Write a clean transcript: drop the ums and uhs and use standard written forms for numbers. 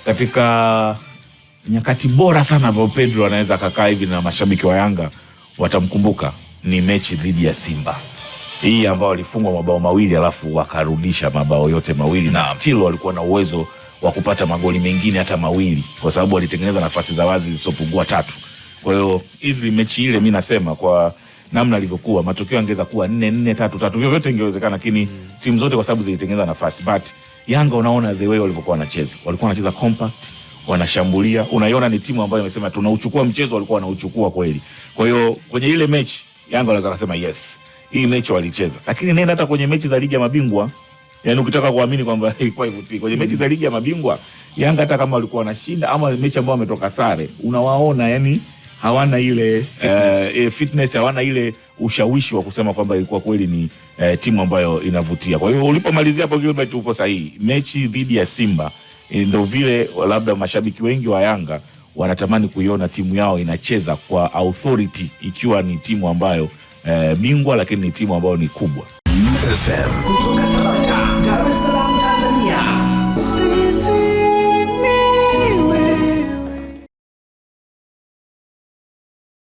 katika nyakati bora sana ambao Pedro anaweza kakaa hivi na mashabiki wa Yanga watamkumbuka ni mechi dhidi ya Simba. Hii ambao walifungwa mabao mawili alafu wakarudisha mabao yote mawili na still walikuwa na uwezo wa kupata magoli mengine hata mawili kwa sababu walitengeneza nafasi za wazi zisizopungua 3. Kwa hiyo hizi mechi ile mimi nasema kwa namna ilivyokuwa matokeo yangeweza kuwa 4-3 vyovyote ingewezekana, lakini timu zote kwa sababu zilitengeneza nafasi. But Yanga unaona the way walivyokuwa wanacheza. Walikuwa wanacheza compact, wanashambulia. Unaiona ni timu ambayo imesema tunauchukua mchezo, walikuwa wanauchukua kweli. Kwa hiyo kwenye ile mechi Yanga wanaweza kusema yes, hii mechi walicheza. Lakini nenda hata kwenye mechi za ligi ya mabingwa, yani ukitaka kuamini kwamba ilikuwa hivyo kwenye mechi za ligi ya mabingwa Yanga hata kama walikuwa wanashinda ama mechi ambayo wametoka sare, unawaona yani hawana ile fitness, hawana ile ushawishi wa kusema kwamba ilikuwa kweli ni timu ambayo inavutia. Kwa hiyo ulipomalizia hapo Gilbert upo sahihi. Mechi dhidi ya Simba ndio vile labda mashabiki wengi wa Yanga wanatamani kuiona timu yao inacheza kwa authority, ikiwa ni timu ambayo bingwa lakini ni timu ambayo ni kubwa. FM kutoka Dar es Salaam.